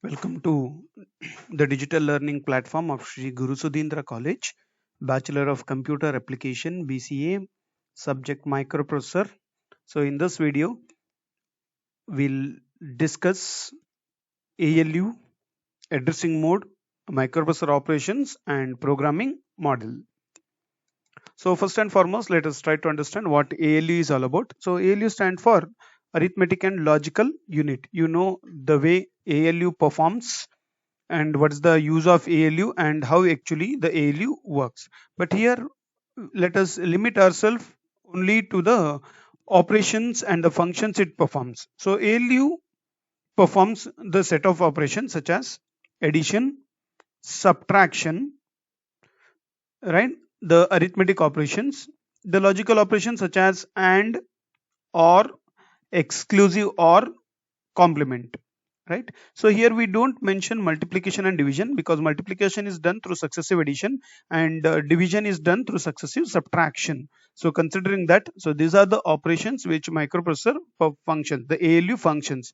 Welcome to the digital learning platform of Sri Guru Sudhindra College, Bachelor of Computer Application BCA, subject microprocessor. So, in this video, we'll discuss ALU, addressing mode, microprocessor operations, and programming model. So, first and foremost, let us try to understand what ALU is all about. So, ALU stands for Arithmetic and Logical Unit. You know the way ALU performs and what is the use of ALU and how actually the ALU works. But here, let us limit ourselves only to the operations and the functions it performs. So, ALU performs the set of operations such as addition, subtraction, right? The arithmetic operations, the logical operations such as and, or, exclusive, or complement, right? So here we don't mention multiplication and division because multiplication is done through successive addition and division is done through successive subtraction. So considering that, so these are the operations which microprocessor functions, the ALU functions: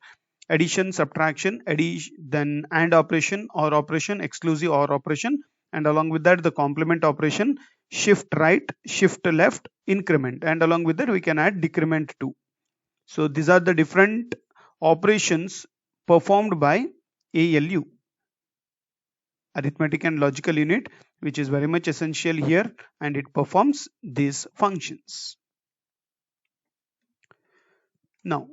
addition, subtraction, addition, then and operation, or operation, exclusive or operation, and along with that the complement operation, shift right, shift left, increment, and along with that we can add decrement too. So these are the different operations performed by ALU, arithmetic and logical unit, which is very much essential here, and it performs these functions. Now,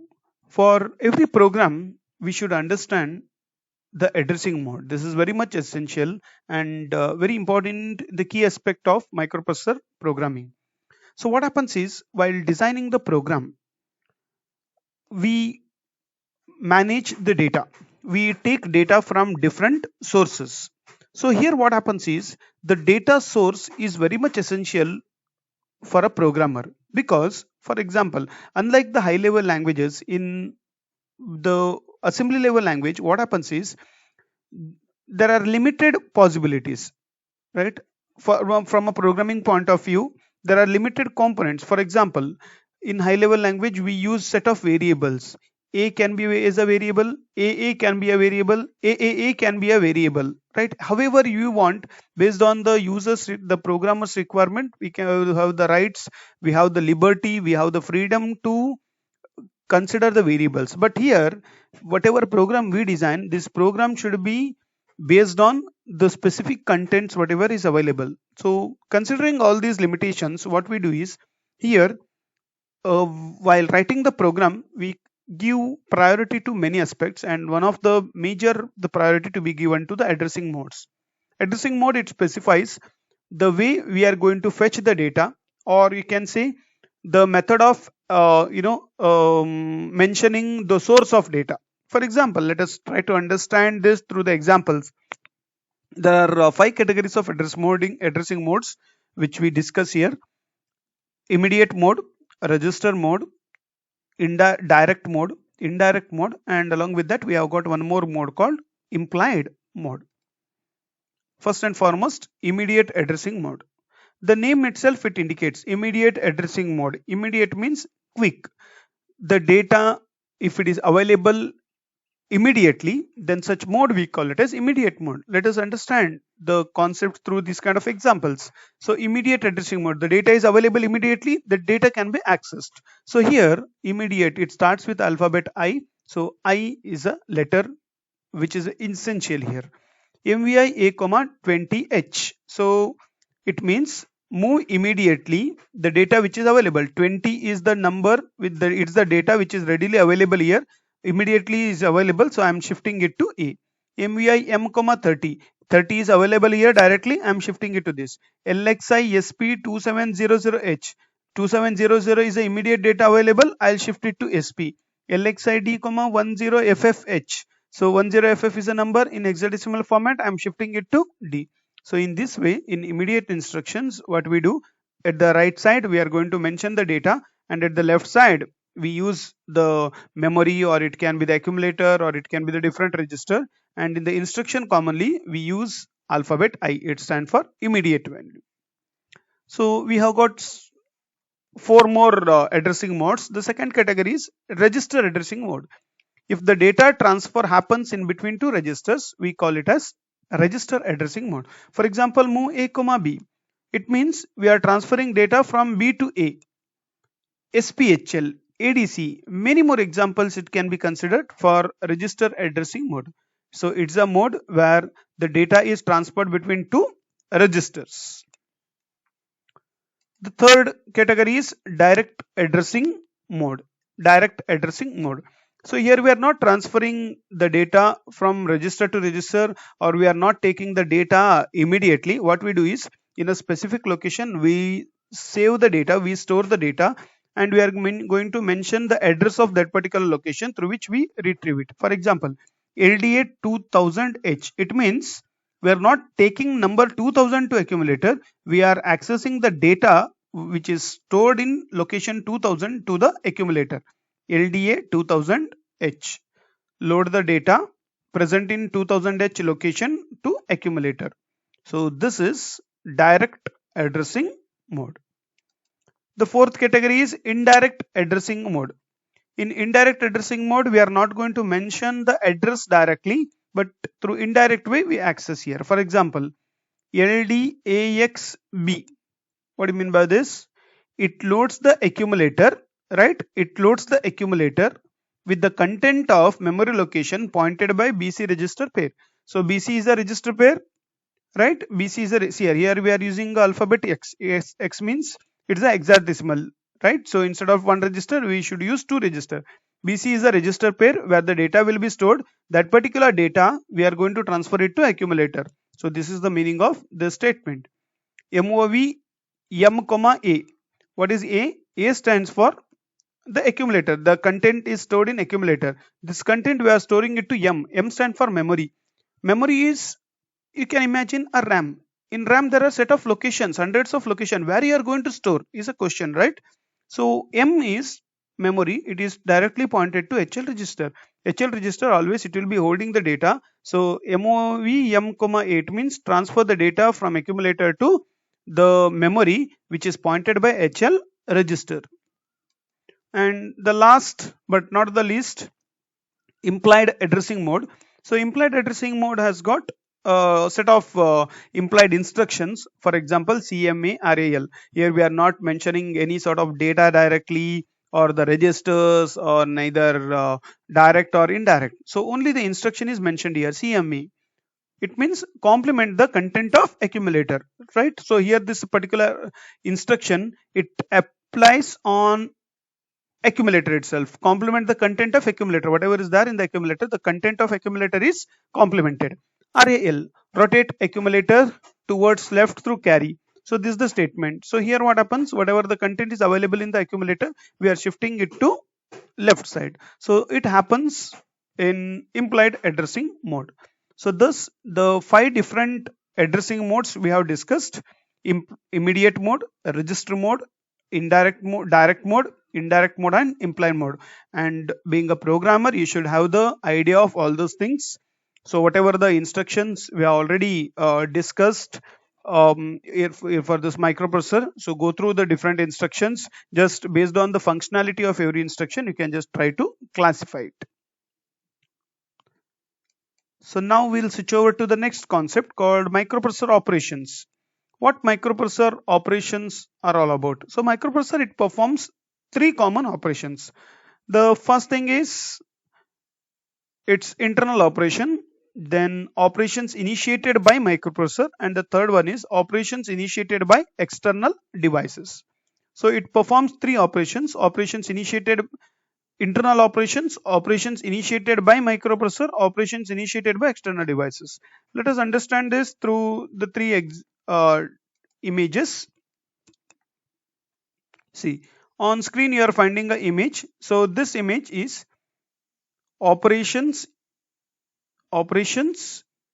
for every program, we should understand the addressing mode. This is very much essential and very important, the key aspect of microprocessor programming. So what happens is, while designing the program, we manage the data. We take data from different sources. So here what happens is, the data source is very much essential for a programmer, because for example, unlike the high level languages, in the assembly level language, what happens is there are limited possibilities, right? From a programming point of view, there are limited components. For example, in high level language we use set of variables. A can be is a variable, A can be a variable, A can be a variable, right? However you want, based on the the programmer's requirement, we can have the rights, we have the liberty, we have the freedom to consider the variables. But here, whatever program we design, this program should be based on the specific contents whatever is available. So considering all these limitations, what we do is, here, while writing the program, we give priority to many aspects, and one of the major, the priority to be given to the addressing modes. Addressing mode, it specifies the way we are going to fetch the data, or you can say the method of mentioning the source of data. For example, let us try to understand this through the examples. There are five categories of addressing modes which we discuss here: immediate mode, register mode, direct mode, indirect mode, and along with that we have got one more mode called implied mode. First and foremost, immediate addressing mode. The name itself, it indicates immediate addressing mode. Immediate means quick. The data, if it is available immediately, then such mode we call it as immediate mode. Let us understand the concept through these kind of examples. So immediate addressing mode, the data is available immediately, the data can be accessed. So here, immediate, it starts with alphabet I. So I is a letter which is essential here. MVI A, 20H. So it means move immediately the data which is available. 20 is the number with the, it's the data which is readily available here. Immediately is available, so I am shifting it to A. MVI M, 30. 30 is available here directly, I am shifting it to this. LXI SP 2700H. 2700 is the immediate data available, I'll shift it to SP. LXID, 10FFH. So 10FF is a number in hexadecimal format, I am shifting it to D. So in this way, in immediate instructions, what we do, at the right side we are going to mention the data, and at the left side we use the memory, or it can be the accumulator, or it can be the different register, and in the instruction commonly we use alphabet I, it stands for immediate value. So we have got four more addressing modes. The second category is register addressing mode. If the data transfer happens in between two registers, we call it as register addressing mode. For example, move A comma B. It means we are transferring data from B to A. SPHL, ADC, many more examples it can be considered for register addressing mode. So it's a mode where the data is transferred between two registers. The third category is direct addressing mode. Direct addressing mode. So here we are not transferring the data from register to register, or we are not taking the data immediately. What we do is, in a specific location, we save the data, we store the data, and we are going to mention the address of that particular location through which we retrieve it. For example, LDA 2000H. It means we are not taking number 2000 to accumulator. We are accessing the data which is stored in location 2000 to the accumulator. LDA 2000H. Load the data present in 2000H location to accumulator. So this is direct addressing mode. The fourth category is indirect addressing mode. In indirect addressing mode, we are not going to mention the address directly, but through indirect way we access here. For example, LDAXB. What do you mean by this? It loads the accumulator, right? It loads the accumulator with the content of memory location pointed by BC register pair. So BC is a register pair, right? BC is a, see here we are using alphabet X. X means it's the hexadecimal, right? So instead of one register, we should use two register. BC is a register pair where the data will be stored. That particular data we are going to transfer it to accumulator. So this is the meaning of the statement. MOV M comma A. What is A? A stands for the accumulator. The content is stored in accumulator. This content we are storing it to M. M stands for memory. Memory is, you can imagine a RAM. In RAM there are set of locations, hundreds of locations. Where you are going to store is a question, right? So M is memory. It is directly pointed to HL register. HL register always it will be holding the data. So MOV M comma 8 means transfer the data from accumulator to the memory which is pointed by HL register. And the last but not the least, implied addressing mode. So implied addressing mode has got a set of implied instructions. For example, CMA RAL. Here we are not mentioning any sort of data directly or the registers or neither direct or indirect. So only the instruction is mentioned here, CMA. It means complement the content of accumulator, right? So here this particular instruction, it applies on accumulator itself. Complement the content of accumulator. Whatever is there in the accumulator, the content of accumulator is complemented. RAL, rotate accumulator towards left through carry. So this is the statement. So here what happens, whatever the content is available in the accumulator, we are shifting it to left side. So it happens in implied addressing mode. So thus the 5 different addressing modes we have discussed: immediate mode, register mode, indirect mode, direct mode, indirect mode, and implied mode. And being a programmer, you should have the idea of all those things. So whatever the instructions we have already discussed for this microprocessor, so go through the different instructions. Just based on the functionality of every instruction, you can just try to classify it. So now we'll switch over to the next concept called microprocessor operations. What microprocessor operations are all about? So microprocessor, it performs 3 common operations. The first thing is its internal operation, then operations initiated by microprocessor, and the third one is operations initiated by external devices. So it performs 3 operations: operations initiated, internal operations, operations initiated by microprocessor, operations initiated by external devices. Let us understand this through the 3 images. See, on screen you are finding an image. So this image is operations,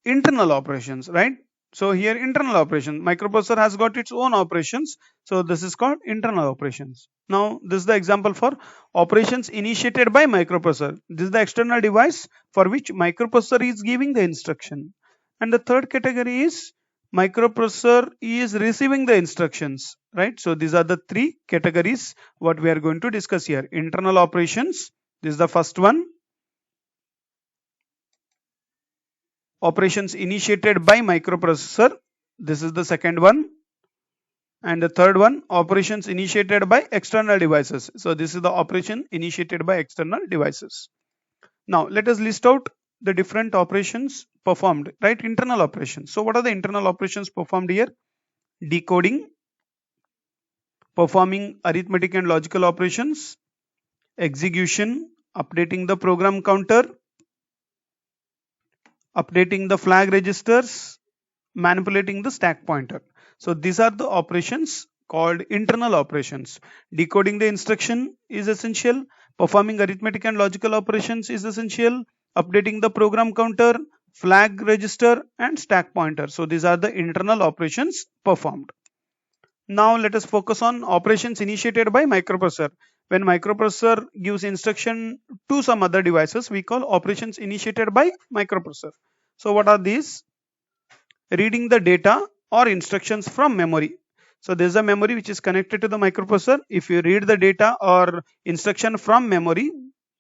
internal operations, right? So here internal operation, microprocessor has got its own operations. So this is called internal operations. Now this is the example for operations initiated by microprocessor. This is the external device for which microprocessor is giving the instruction. And the third category is microprocessor is receiving the instructions, right? So these are the 3 categories what we are going to discuss here. Internal operations, this is the first one. operations initiated by microprocessor. This is the second one. And the third one, operations initiated by external devices. So this is the operation initiated by external devices. Now let us list out the different operations performed, right? Internal operations. So what are the internal operations performed here? Decoding, performing arithmetic and logical operations, execution, updating the program counter, updating the flag registers, manipulating the stack pointer. So these are the operations called internal operations. Decoding the instruction is essential, performing arithmetic and logical operations is essential, updating the program counter, flag register and stack pointer. So these are the internal operations performed. Now let us focus on operations initiated by microprocessor. When microprocessor gives instruction to some other devices, we call operations initiated by microprocessor. So what are these? Reading the data or instructions from memory. So there is a memory which is connected to the microprocessor. If you read the data or instruction from memory,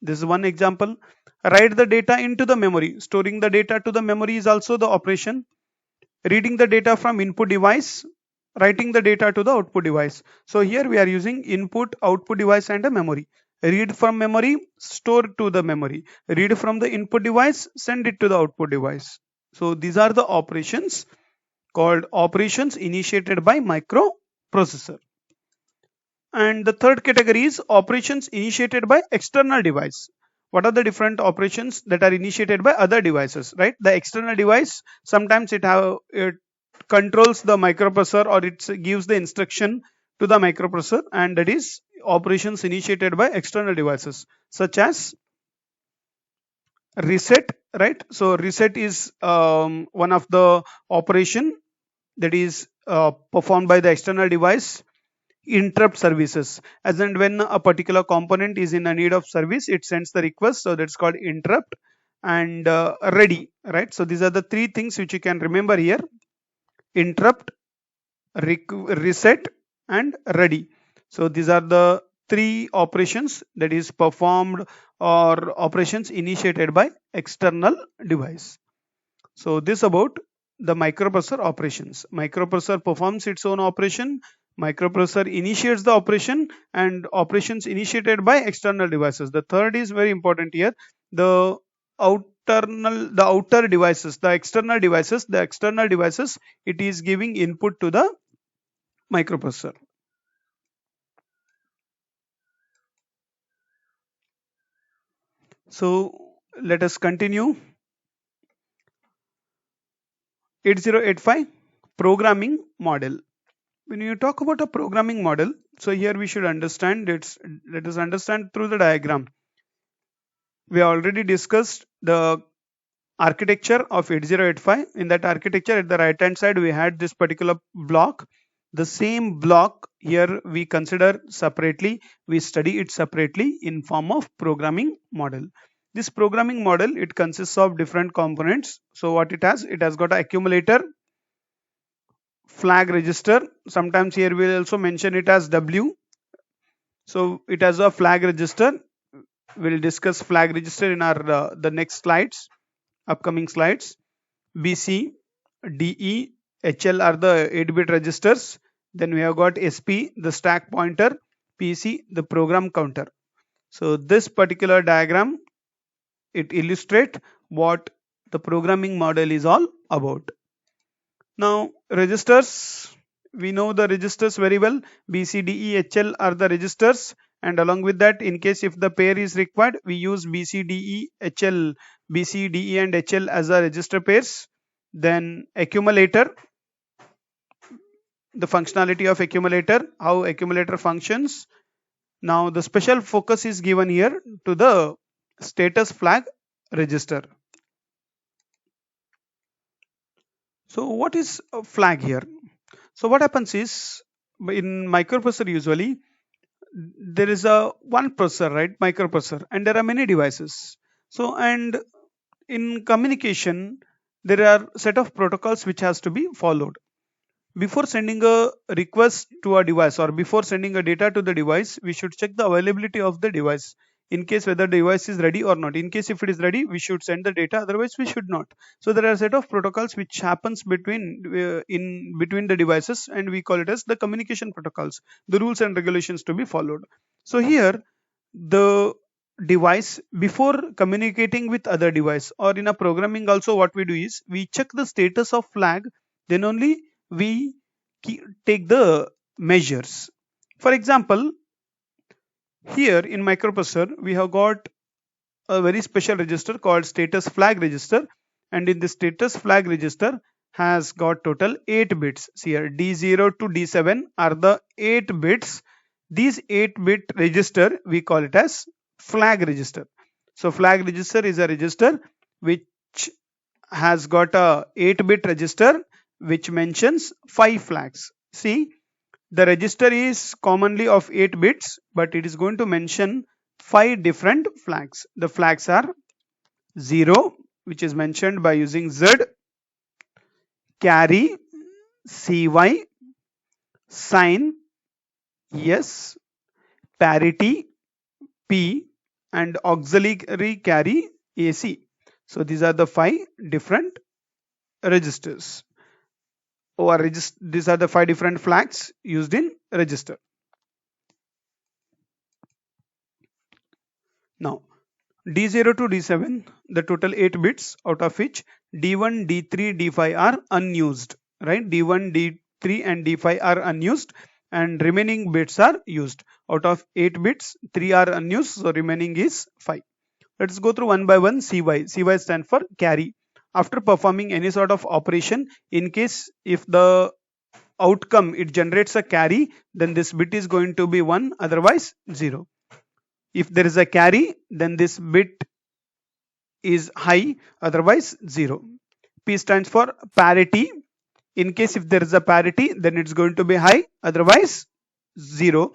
this is one example. Write the data into the memory. Storing the data to the memory is also the operation. Reading the data from input device, writing the data to the output device. So here we are using input, output device and a memory. Read from memory, store to the memory. Read from the input device, send it to the output device. So these are the operations called operations initiated by microprocessor. And the third category is operations initiated by external device. What are the different operations that are initiated by other devices, right? The external device, sometimes it controls the microprocessor or it gives the instruction to the microprocessor, and that is operations initiated by external devices such as reset, right? So reset is one of the operation that is performed by the external device. Interrupt services, as and when a particular component is in a need of service, it sends the request, so that's called interrupt. And ready, right? So these are the three things which you can remember here: interrupt, reset and ready. So these are the three operations that is performed or operations initiated by external device. So this about the microprocessor operations. Microprocessor performs its own operation, microprocessor initiates the operation, and operations initiated by external devices. The third is very important here: the outer devices, the external devices, it is giving input to the microprocessor. So let us continue. 8085 programming model. When you talk about a programming model, so here we should understand it. Let us understand through the diagram. We already discussed the architecture of 8085. In that architecture, at the right hand side, we had this particular block. The same block here we consider separately, we study it separately in form of programming model. This programming model, it consists of different components. So what it has got an accumulator, flag register, sometimes here we will also mention it as W. So it has a flag register. We'll discuss flag register in our the next slides, upcoming slides. BC, DE, HL are the 8-bit registers. Then we have got SP, the stack pointer, PC, the program counter. So this particular diagram, it illustrates what the programming model is all about. Now registers, we know the registers very well. BC, DE, HL are the registers, and along with that, in case if the pair is required, we use BC, DE, HL, BC, DE and HL as a register pairs. Then accumulator, the functionality of accumulator, how accumulator functions. Now the special focus is given here to the status flag register. So what is a flag here? So what happens is, in microprocessor usually there is a one processor, right? Microprocessor, and there are many devices. So and in communication there are set of protocols which has to be followed. Before sending a request to a device or before sending a data to the device, we should check the availability of the device. in case whether the device is ready or not. In case if it is ready, we should send the data, otherwise we should not. So there are a set of protocols which happens between in between the devices, and we call it as the communication protocols, the rules and regulations to be followed. So here the device, before communicating with other device, or in a programming also, what we do is we check the status of flag, then only we take the measures. For example, here in microprocessor we have got a very special register called status flag register, and in the status flag register has got total 8 bits. See here, D0 to D7 are the 8 bits. These 8-bit register we call it as flag register. So flag register is a register which has got a 8-bit register which mentions 5 flags. See, the register is commonly of 8 bits, but it is going to mention 5 different flags. The flags are 0, which is mentioned by using Z, carry, CY, sign, yes, parity, P, and auxiliary carry, AC. So these are the 5 different registers, or these are the 5 different flags used in register. Now D0 to D7, the total 8 bits, out of which D1, D3, D5 are unused, right? D1, D3 and D5 are unused, and remaining bits are used. Out of 8 bits, 3 are unused, so remaining is 5. Let's go through one by one. CY. CY stands for carry. After performing any sort of operation, in case if the outcome it generates a carry, then this bit is going to be 1, otherwise 0. If there is a carry, then this bit is high, otherwise 0. P stands for parity. In case if there is a parity, then it's going to be high, otherwise 0,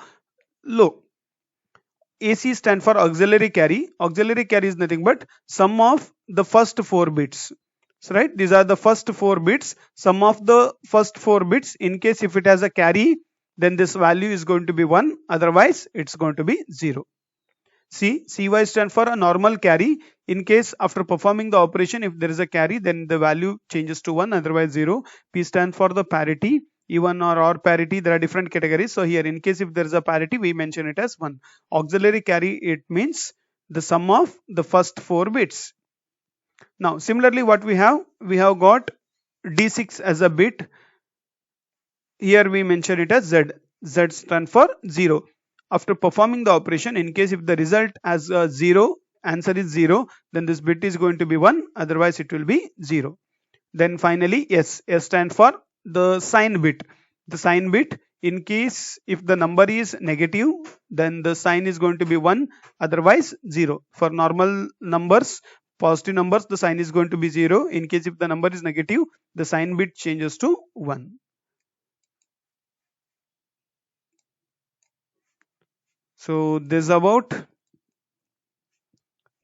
low. AC stands for auxiliary carry. Auxiliary carry is nothing but sum of the first 4 bits. So right, these are the first 4 bits. Sum of the first 4 bits. In case if it has a carry, then this value is going to be 1, otherwise it's going to be 0. C, CY stands for a normal carry. In case after performing the operation, if there is a carry, then the value changes to 1, otherwise 0. P stands for the parity. Even or parity, there are different categories. So here, in case if there is a parity, we mention it as 1. Auxiliary carry, it means the sum of the first 4 bits. Now similarly, what we have got D6 as a bit. Here we mention it as Z. Z stands for 0. After performing the operation, in case if the result as a 0, answer is 0, then this bit is going to be 1, otherwise it will be 0. Then finally S. S stands for the sign bit. The sign bit, in case if the number is negative, then the sign is going to be 1, otherwise 0. For normal numbers, positive numbers, the sign is going to be 0. In case if the number is negative, the sign bit changes to 1. So this is about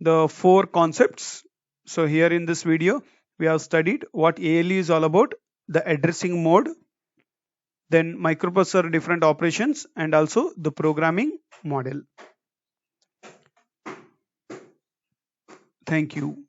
the 4 concepts. So here in this video, we have studied what ALU is all about, the addressing mode, then microprocessor different operations, and also the programming model. Thank you.